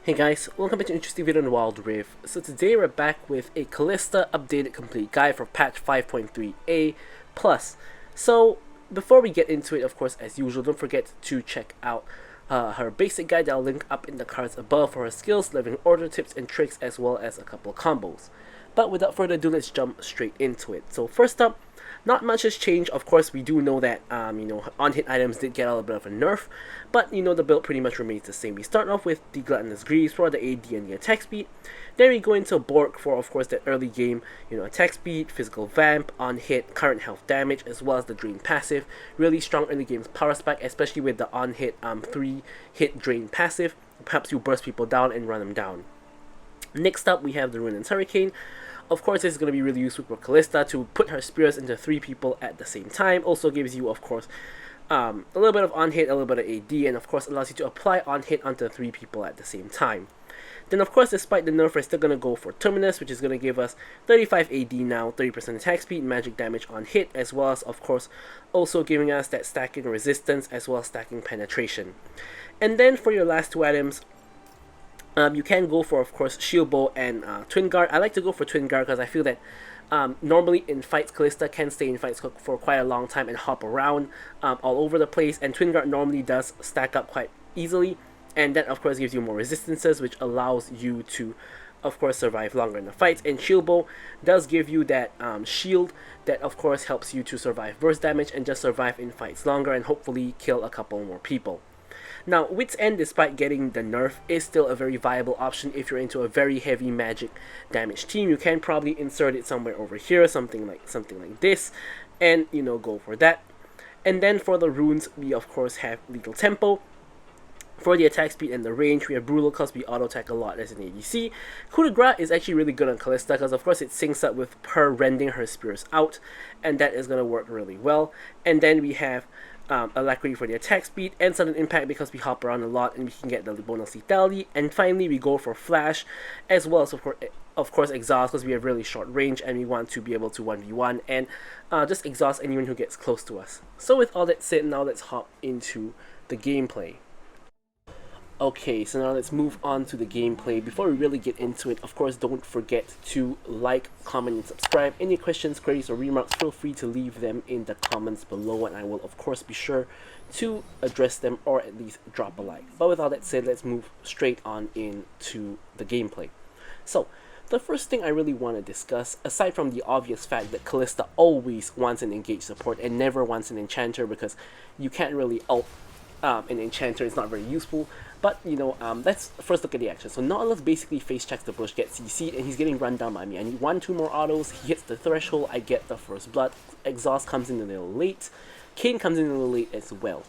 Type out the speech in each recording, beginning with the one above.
Hey guys, welcome back to an interesting video on Wild Rift. So today we're back with a Kalista updated complete guide for patch 5.3a plus. So before we get into it, of course, as usual, don't forget to check out her basic guide that I'll link up in the cards above for her skills, living order tips and tricks, as well as a couple of combos. But without further ado, let's jump straight into it. So first up, not much has changed. Of course, we do know that on-hit items did get a little bit of a nerf, but the build pretty much remains the same. We start off with the Gluttonous Greaves for the AD and the attack speed. Then we go into Bork for, of course, that early game, attack speed, physical vamp, on-hit, current health damage, as well as the drain passive. Really strong early game's power spike, especially with the on-hit 3-hit drain passive. Perhaps you burst people down and run them down. Next up, we have the Ruinous Hurricane. Of course, this is going to be really useful for Kalista to put her spears into 3 people at the same time. Also gives you, of course, a little bit of on-hit, a little bit of AD, and of course allows you to apply on-hit onto 3 people at the same time. Then of course, despite the nerf, we're still going to go for Terminus, which is going to give us 35 AD now, 30% attack speed, magic damage on hit, as well as, of course, also giving us that stacking resistance as well as stacking penetration. And then for your last 2 items, you can go for, of course, Shield Bow and Twin Guard. I like to go for Twin Guard because I feel that normally in fights, Kalista can stay in fights for quite a long time and hop around all over the place, and Twin Guard normally does stack up quite easily, and that of course gives you more resistances, which allows you to, of course, survive longer in the fights. And Shield Bow does give you that shield that of course helps you to survive burst damage and just survive in fights longer and hopefully kill a couple more people. Now, Wit's End, despite getting the nerf, is still a very viable option if you're into a very heavy magic damage team. You can probably insert it somewhere over here, something like this, and go for that. And then for the runes, we of course have Lethal Tempo. For the attack speed and the range, we have Brutal because we auto attack a lot as an ADC. Coup de Grace is actually really good on Kalista because of course it syncs up with her rending her spears out, and that is going to work really well. And then we have Alacrity for the attack speed, and Sudden Impact because we hop around a lot and we can get the bonus lethality. And finally, we go for Flash, as well as of course Exhaust because we have really short range and we want to be able to 1v1 and just exhaust anyone who gets close to us. So with all that said, now let's hop into the gameplay. Okay, so now let's move on to the gameplay. Before we really get into it, of course, don't forget to like, comment, and subscribe. Any questions, queries, or remarks, feel free to leave them in the comments below, and I will, of course, be sure to address them or at least drop a like. But with all that said, let's move straight on into the gameplay. So, the first thing I really want to discuss, aside from the obvious fact that Kalista always wants an engaged support and never wants an enchanter because you can't really ult an enchanter, it's not very useful. But, let's first look at the action. So Nautilus basically face checks the bush, gets CC'd, and he's getting run down by me. I need 1-2 more autos, he hits the threshold, I get the first blood. Exhaust comes in a little late. Kayn comes in a little late as well.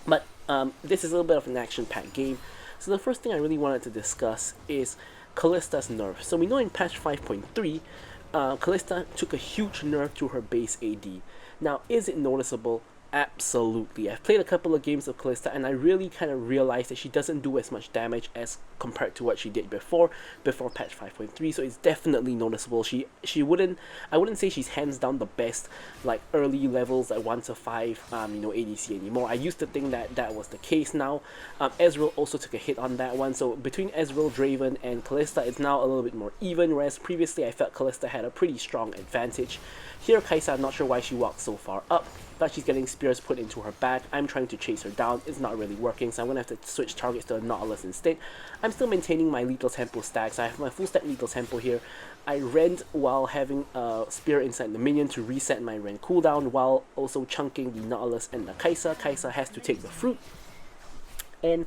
But this is a little bit of an action-packed game. So the first thing I really wanted to discuss is Kalista's nerf. So we know in patch 5.3, Kalista took a huge nerf to her base AD. Now, is it noticeable? Absolutely. I've played a couple of games of Kalista and I really kind of realized that she doesn't do as much damage as compared to what she did before patch 5.3, so it's definitely noticeable. I wouldn't say she's hands down the best like early levels like 1 to 5 ADC anymore. I used to think that was the case. Now Ezreal also took a hit on that one, so between Ezreal, Draven, and Kalista it's now a little bit more even, whereas previously I felt Kalista had a pretty strong advantage. Here Kai'Sa, I'm not sure why she walked so far up, but she's getting spears put into her back. I'm trying to chase her down, it's not really working, so I'm going to have to switch targets to Nautilus instead. I'm still maintaining my lethal tempo stacks. I have my full stack lethal tempo here. I rend while having a spear inside the minion to reset my rend cooldown, while also chunking the Nautilus and the Kai'Sa. Kai'Sa has to take the fruit. And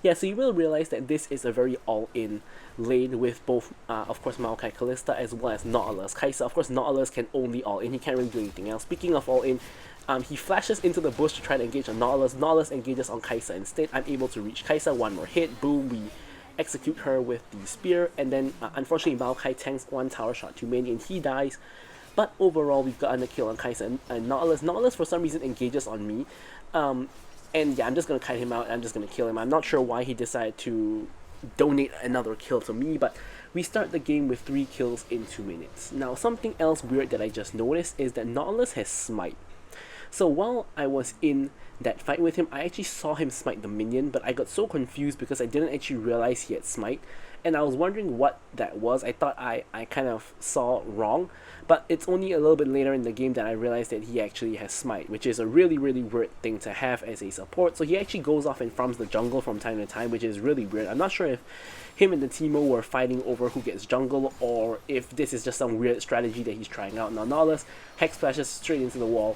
yeah, so you will realize that this is a very all-in lane with both, of course, Maokai Kalista as well as Nautilus. Kai'Sa, of course, Nautilus can only all-in, he can't really do anything else. Speaking of all-in, he flashes into the bush to try to engage on Nautilus. Nautilus engages on Kai'Sa instead. I'm able to reach Kai'Sa, one more hit, boom, we execute her with the spear, and then unfortunately Maokai tanks one tower shot too many and he dies. But overall, we've gotten a kill on Kai'Sa and Nautilus. Nautilus for some reason engages on me. And yeah, I'm just going to kite him out, I'm just going to kill him. I'm not sure why he decided to donate another kill to me, but we start the game with 3 kills in 2 minutes. Now, something else weird that I just noticed is that Nautilus has Smite. So while I was in that fight with him, I actually saw him smite the minion, but I got so confused because I didn't actually realize he had smite, and I was wondering what that was. I thought I kind of saw wrong, but it's only a little bit later in the game that I realized that he actually has smite, which is a really weird thing to have as a support. So he actually goes off and farms the jungle from time to time, which is really weird. I'm not sure if him and the Teemo were fighting over who gets jungle, or if this is just some weird strategy that he's trying out. Now Nautilus Hex splashes straight into the wall.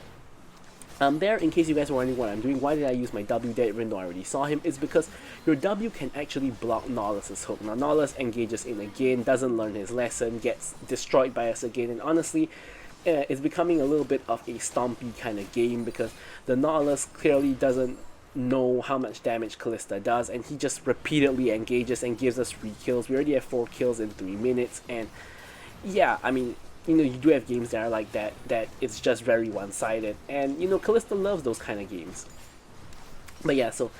There, in case you guys were wondering what I'm doing, why did I use my W there even though I already saw him, is because your W can actually block Nautilus's hook. Now Nautilus engages in again, doesn't learn his lesson, gets destroyed by us again, and honestly, it's becoming a little bit of a stompy kind of game because the Nautilus clearly doesn't know how much damage Kalista does, and he just repeatedly engages and gives us 3 kills. We already have 4 kills in 3 minutes, and yeah, I mean, you know, you do have games that are like that it's just very one-sided, and you know, Kalista loves those kind of games. But yeah, so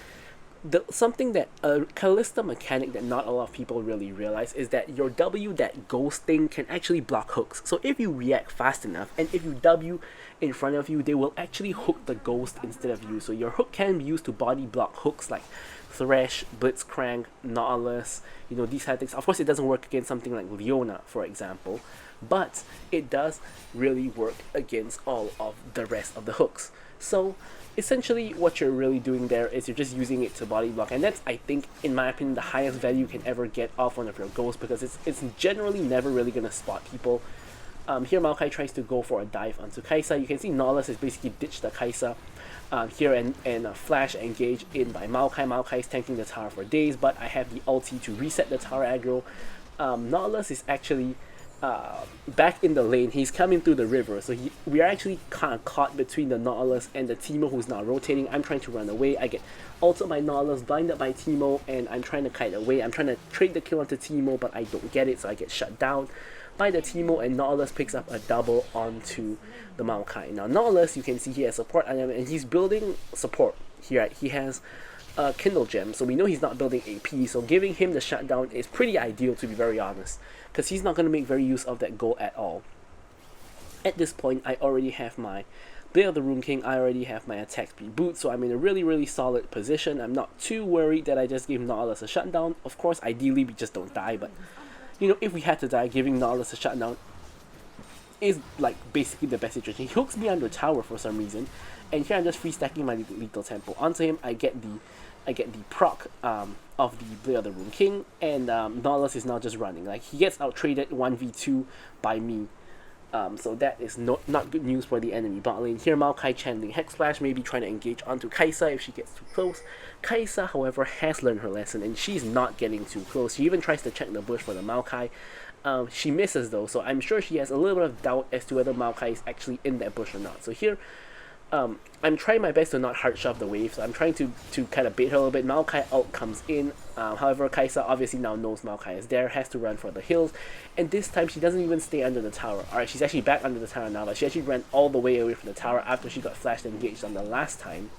something that a Kalista mechanic that not a lot of people really realize is that your W, that ghost thing, can actually block hooks. So if you react fast enough and if you W in front of you, they will actually hook the ghost instead of you. So your hook can be used to body block hooks like Thresh, Blitzcrank, Nautilus, you know, these kind of things. Of course, it doesn't work against something like Leona, for example, but it does really work against all of the rest of the hooks. So essentially what you're really doing there is you're just using it to body block, and that's, I think, in my opinion, the highest value you can ever get off one of your ghosts, because it's generally never really going to spot people. Here Maokai tries to go for a dive onto Kaisa. You can see Nautilus has basically ditched the Kaisa here, and Flash engage in by Maokai. Maokai is tanking the tower for days, but I have the ulti to reset the tower aggro. Nautilus is actually back in the lane. He's coming through the river, so we are actually kind of caught between the Nautilus and the Teemo, who's now rotating. I'm trying to run away. I get ulted by Nautilus, blinded by Teemo, and I'm trying to kite away. I'm trying to trade the kill onto Teemo, but I don't get it, so I get shut down by the Teemo, and Nautilus picks up a double onto the Maokai. Now Nautilus, you can see he has support item, and he's building support here. He has Kindle Gem, so we know he's not building AP, so giving him the shutdown is pretty ideal, to be very honest, because he's not going to make very use of that goal at all. At this point, I already have my Blade of the Rune King, I already have my attack speed boot, so I'm in a really solid position. I'm not too worried that I just gave Nautilus a shutdown. Of course, ideally we just don't die, but you know, if we had to die, giving Nautilus a shutdown is like basically the best situation. He hooks me under tower for some reason, and here I'm just free stacking my lethal tempo onto him. I get the proc of the Blade of the Rune King, and Nautilus is now just running. Like, he gets out traded 1v2 by me. So that is not good news for the enemy bot lane. Here Maokai channeling Hex Splash, maybe trying to engage onto Kaisa if she gets too close. Kaisa, however, has learned her lesson, and she's not getting too close. She even tries to check the bush for the Maokai. She misses though, so I'm sure she has a little bit of doubt as to whether Maokai is actually in that bush or not. So here, I'm trying my best to not hard shove the wave, so I'm trying to kind of bait her a little bit. Maokai ult comes in, however Kaisa obviously now knows Maokai is there, has to run for the hills, and this time she doesn't even stay under the tower. Alright, she's actually back under the tower now, but she actually ran all the way away from the tower after she got flashed and engaged on the last time.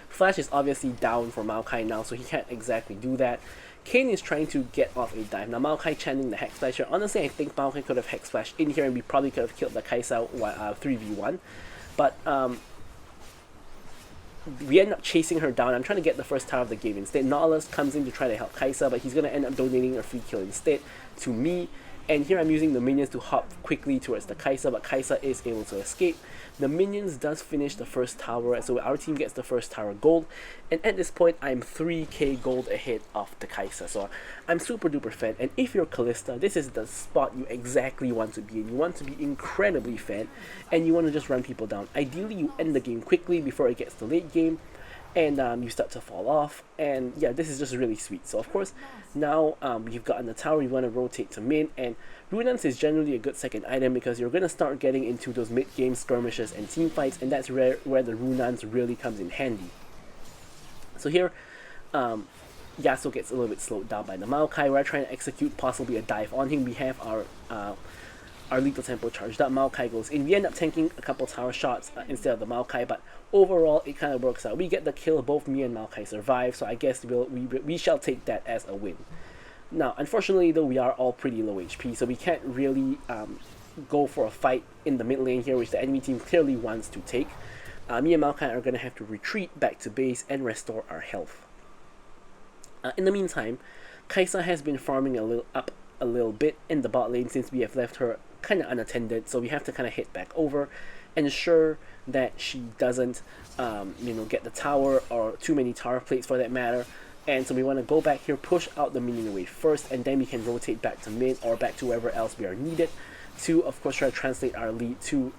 Flash is obviously down for Maokai now, so he can't exactly do that. Kayn is trying to get off a dive. Now Maokai channeling the Hex Splash here. Honestly, I think Maokai could have Hex Splash in here and we probably could have killed the Kaisa 3v1. But we end up chasing her down. I'm trying to get the first tower of the game instead. Nautilus comes in to try to help Kaisa, but he's going to end up donating a free kill instead to me. And here I'm using the minions to hop quickly towards the Kaisa, but Kaisa is able to escape. The minions does finish the first tower, so our team gets the first tower gold. And at this point, I'm 3k gold ahead of the Kaisa, so I'm super duper fed. And if you're Kalista, this is the spot you exactly want to be in. You want to be incredibly fed, and you want to just run people down. Ideally, you end the game quickly before it gets to late game, and you start to fall off, and yeah, this is just really sweet. So of course, now you've gotten the tower, you want to rotate to mid, and Runans is generally a good second item because you're going to start getting into those mid-game skirmishes and team fights, and that's where the Runans really comes in handy. So here, Yasuo gets a little bit slowed down by the Maokai. We're trying to execute possibly a dive on him. We have our lethal tempo charged up. Maokai goes in. We end up tanking a couple tower shots instead of the Maokai, but overall it kind of works out. We get the kill, both me and Maokai survive, so I guess we shall take that as a win. Now, unfortunately though, we are all pretty low HP, so we can't really go for a fight in the mid lane here, which the enemy team clearly wants to take. Me and Maokai are going to have to retreat back to base and restore our health. In the meantime, Kalista has been farming a little bit in the bot lane since we have left her kind of unattended, so we have to kind of head back over, ensure that she doesn't get the tower or too many tower plates for that matter. And so we want to go back here, push out the minion wave first, and then we can rotate back to mid or back to wherever else we are needed to, of course, try to translate our lead to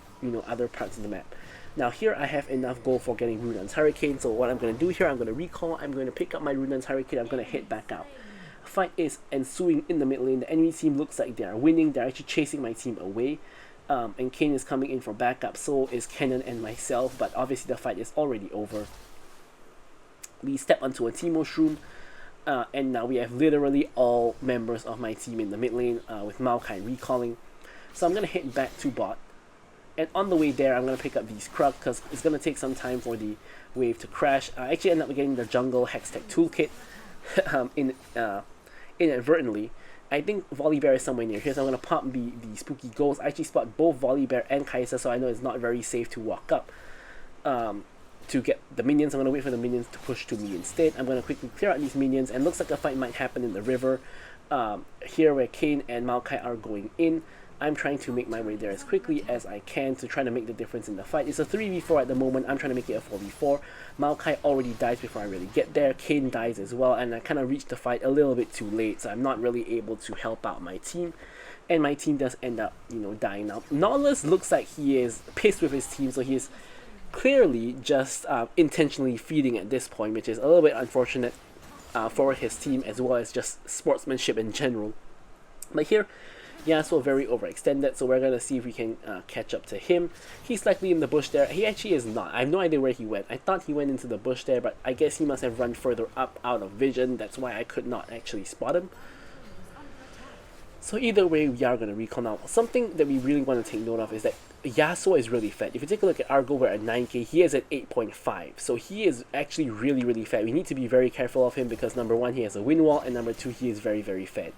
other parts of the map. Now here I have enough gold for getting Runan's Hurricane, so what I'm going to do here, I'm going to recall, I'm going to pick up my Runan's Hurricane, I'm going to head back out. A fight is ensuing in the mid lane. The enemy team looks like they are winning, they're actually chasing my team away. And Kane is coming in for backup, so is Kennen and myself, but obviously the fight is already over. We step onto a team mushroom, and now we have literally all members of my team in the mid lane with Maokai recalling. So I'm going to head back to bot, and on the way there I'm going to pick up these Krug because it's going to take some time for the wave to crash. I actually end up getting the jungle Hextech toolkit inadvertently. I think Volibear is somewhere near here, so I'm going to pop the spooky ghost. I actually spot both Volibear and Kalista, so I know it's not very safe to walk up to get the minions. I'm going to wait for the minions to push to me instead. I'm going to quickly clear out these minions, and looks like a fight might happen in the river here where Kane and Maokai are going in. I'm trying to make my way there as quickly as I can to try to make the difference in the fight. It's a 3v4 at the moment. I'm trying to make it a 4v4. Maokai already dies before I really get there. Kane dies as well, and I kind of reached the fight a little bit too late, so I'm not really able to help out my team. And my team does end up, dying now. Nautilus looks like he is pissed with his team, so he is clearly just intentionally feeding at this point, which is a little bit unfortunate for his team as well as just sportsmanship in general. But here, Yasuo very overextended, so we're going to see if we can catch up to him. He's likely in the bush there. He actually is not. I have no idea where he went. I thought he went into the bush there, but I guess he must have run further up out of vision. That's why I could not actually spot him. So either way, we are going to recall now. Something that we really want to take note of is that Yasuo is really fat. If you take a look at our goal, we're at 9k, he is at 8.5. So he is actually really, really fat. We need to be very careful of him because number one, he has a wind wall, and number two, he is very, very fat.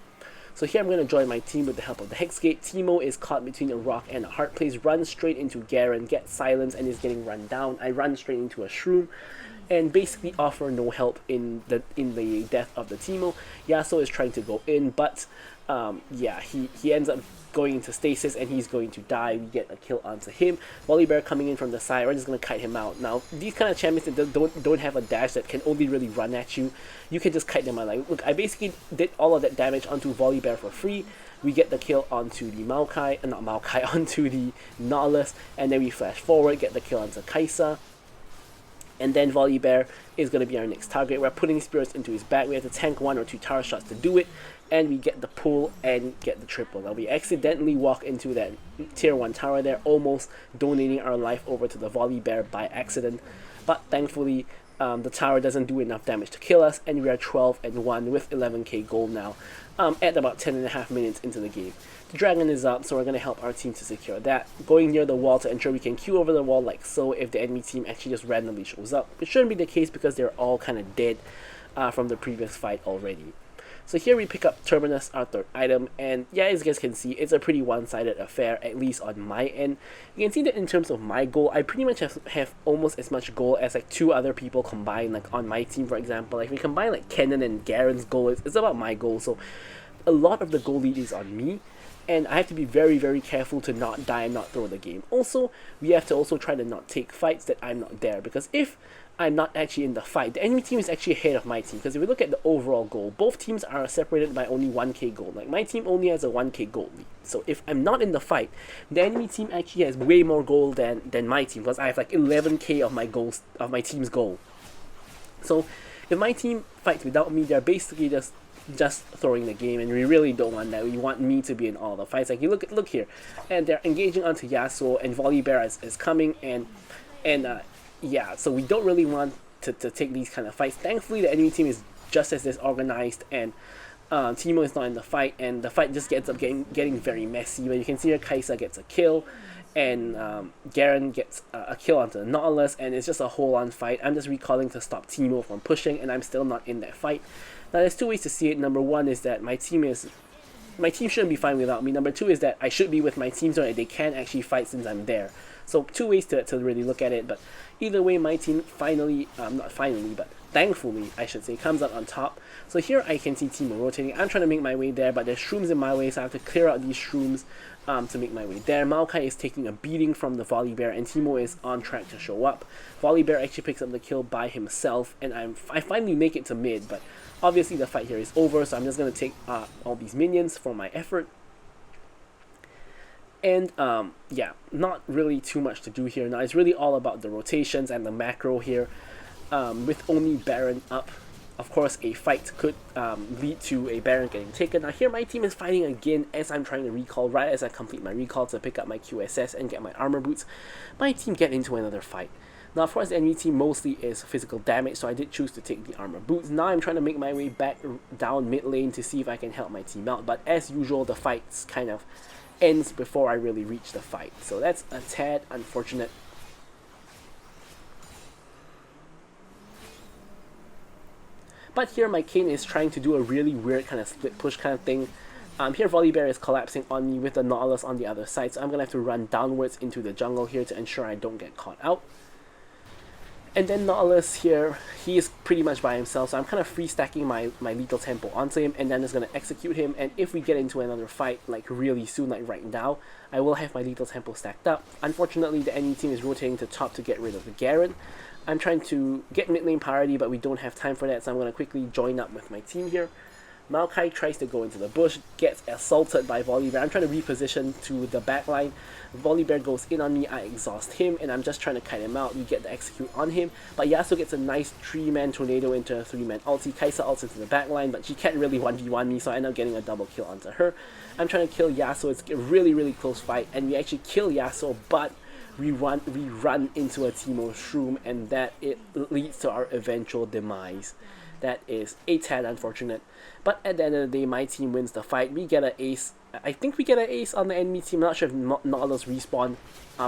So here I'm going to join my team with the help of the Hex Gate. Timo is caught between a rock and a heart. Plays run straight into Garen, gets silenced, and is getting run down. I run straight into a shroom and basically offer no help in the death of the Timo. Yasuo is trying to go in, but yeah, he ends up going into stasis and he's going to die. We get a kill onto him. Volibear coming in from the side. We're just going to kite him out. Now, these kind of champions that don't have a dash that can only really run at you, you can just kite them out. Like, look, I basically did all of that damage onto Volibear for free. We get the kill onto the Maokai, not Maokai, onto the Nautilus, and then we flash forward, get the kill onto Kalista. And then Volibear is going to be our next target. We're putting spirits into his back. We have to tank 1 or 2 tower shots to do it. And we get the pull and get the triple. Now we accidentally walk into that tier 1 tower there, almost donating our life over to the Volibear by accident. But thankfully, the tower doesn't do enough damage to kill us, and we are 12-1 with 11k gold now at about 10.5 minutes into the game. The dragon is up, so we're going to help our team to secure that. Going near the wall to ensure we can queue over the wall like so if the enemy team actually just randomly shows up. It shouldn't be the case because they're all kind of dead from the previous fight already. So here we pick up Terminus, our third item, and yeah, as you guys can see, it's a pretty one-sided affair, at least on my end. You can see that in terms of my goal, I pretty much have almost as much goal as like 2 other people combined, like on my team for example. Like if we combine like Kennen and Garen's goal, it's about my goal, so a lot of the goal lead is on me. And I have to be very, very careful to not die and not throw the game. Also, we have to also try to not take fights that I'm not there, because if I'm not actually in the fight, the enemy team is actually ahead of my team. Because if we look at the overall goal, both teams are separated by only 1k gold. Like my team only has a 1k gold lead. So if I'm not in the fight, the enemy team actually has way more gold than my team, because I have like 11k of my goals, of my team's goal. So if my team fights without me, they're basically just throwing the game, and we really don't want that. We want me to be in all the fights. Like you look here, and they're engaging onto Yasuo, and Volibear is coming, and yeah, so we don't really want to take these kind of fights. Thankfully, the enemy team is just as disorganized, and Timo is not in the fight, and the fight just ends up getting very messy. But you can see here, Kalista gets a kill, and Garen gets a kill onto the Nautilus, and it's just a whole-on fight. I'm just recalling to stop Timo from pushing, and I'm still not in that fight. Now, there's 2 ways to see it. Number one is that my team is my team shouldn't be fine without me. Number two is that I should be with my team so that they can actually fight since I'm there. So two ways to really look at it, but either way, my team finally, not finally, but thankfully, I should say, comes out on top. So here I can see Teemo rotating. I'm trying to make my way there, but there's shrooms in my way, so I have to clear out these shrooms to make my way there. Maokai is taking a beating from the Volley Bear, and Teemo is on track to show up. Volley Bear actually picks up the kill by himself, and I finally make it to mid, but obviously the fight here is over, so I'm just going to take all these minions for my effort. And yeah, not really too much to do here. Now it's really all about the rotations and the macro here. With only Baron up, of course a fight could lead to a Baron getting taken. Now here my team is fighting again as I'm trying to recall. Right as I complete my recall to pick up my QSS and get my armor boots, my team get into another fight. Now of course the enemy team mostly is physical damage, so I did choose to take the armor boots. Now I'm trying to make my way back down mid lane to see if I can help my team out, but as usual the fight's kind of ends before I really reach the fight, so that's a tad unfortunate. But here my Kayn is trying to do a really weird kind of split push kind of thing. Here Volley Bear is collapsing on me with the Nautilus on the other side, so I'm gonna have to run downwards into the jungle here to ensure I don't get caught out. And then Nautilus here, he is pretty much by himself, so I'm kind of free stacking my Lethal Tempo onto him, and then just going to execute him. And if we get into another fight, like really soon, like right now, I will have my Lethal Tempo stacked up. Unfortunately, the enemy team is rotating to top to get rid of the Garen. I'm trying to get mid lane priority, but we don't have time for that, so I'm going to quickly join up with my team here. Maokai tries to go into the bush, gets assaulted by Volley Bear. I'm trying to reposition to the backline. Volley Bear goes in on me, I exhaust him, and I'm just trying to kite him out. We get the execute on him, but Yasuo gets a nice 3-man tornado into a 3-man ulti. Kalista ults into the backline, but she can't really 1v1 me, so I end up getting a double kill onto her. I'm trying to kill Yasuo. It's a really close fight, and we actually kill Yasuo, but we run into a Teemo shroom, and that it leads to our eventual demise. That is a tad unfortunate, but at the end of the day, my team wins the fight. We get an ace. I think we get an ace on the enemy team. I'm not sure if Nautilus respawned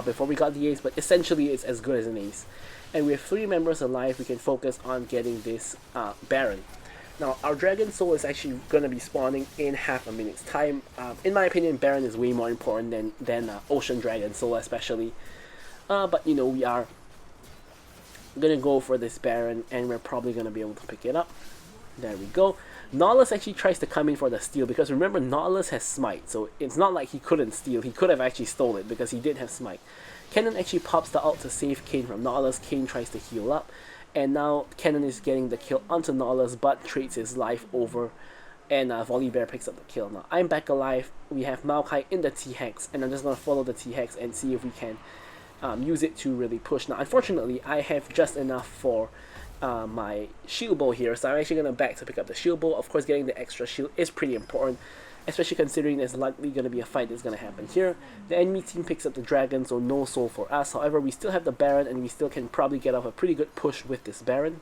before we got the ace, but essentially it's as good as an ace. And with 3 members alive, we can focus on getting this Baron. Now, our Dragon Soul is actually going to be spawning in half a minute's time. In my opinion, Baron is way more important than Ocean Dragon Soul especially. But you know, we are gonna go for this Baron, and we're probably gonna be able to pick it up. There we go. Nautilus actually tries to come in for the steal, because remember, Nautilus has smite, so it's not like he couldn't steal. He could have actually stole it because he did have smite. Kennen actually pops the ult to save Kayn from Nautilus. Kayn tries to heal up, and now Kennen is getting the kill onto Nautilus, but trades his life over, and Volley Bear picks up the kill. Now I'm back alive. We have Maokai in the T-Hex, and I'm just gonna follow the T-Hex and see if we can use it to really push. Now unfortunately I have just enough for my shield bow here, so I'm actually going to back to pick up the shield bow. Of course, getting the extra shield is pretty important, especially considering there's likely going to be a fight that's going to happen here. The enemy team picks up the dragon, so no soul for us. However, we still have the Baron, and we still can probably get off a pretty good push with this Baron.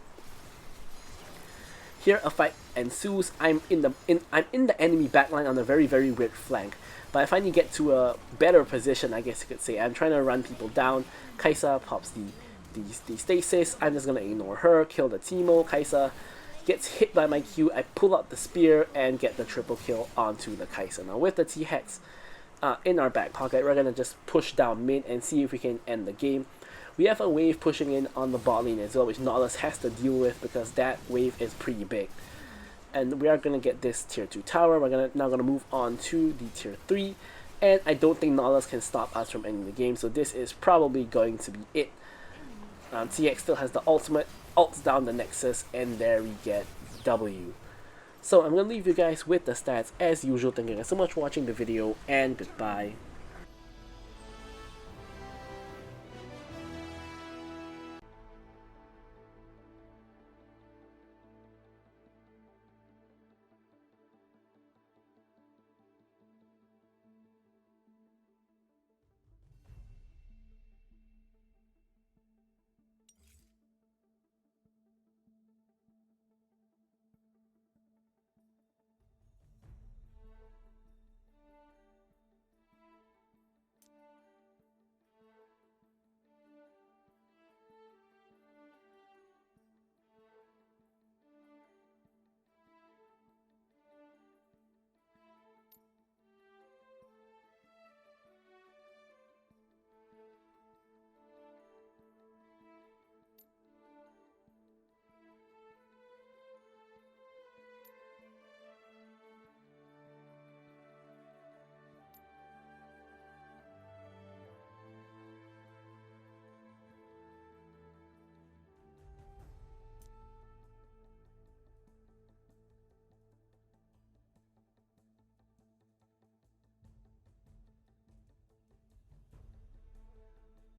Here a fight ensues. I'm in the enemy backline on a very weird flank, but I finally get to a better position, I guess you could say. I'm trying to run people down. Kaisa pops the stasis. I'm just gonna ignore her, kill the Teemo. Kaisa gets hit by my Q. I pull out the spear and get the triple kill onto the Kaisa. Now with the T-Hex in our back pocket, we're gonna just push down mid and see if we can end the game. We have a wave pushing in on the bot lane as well, which Nautilus has to deal with because that wave is pretty big. And we are going to get this tier 2 tower. We're now going to move on to the tier 3. And I don't think Nautilus can stop us from ending the game, so this is probably going to be it. TX still has the ultimate, ults down the Nexus, and there we get W. So I'm going to leave you guys with the stats as usual. Thank you guys so much for watching the video, and goodbye.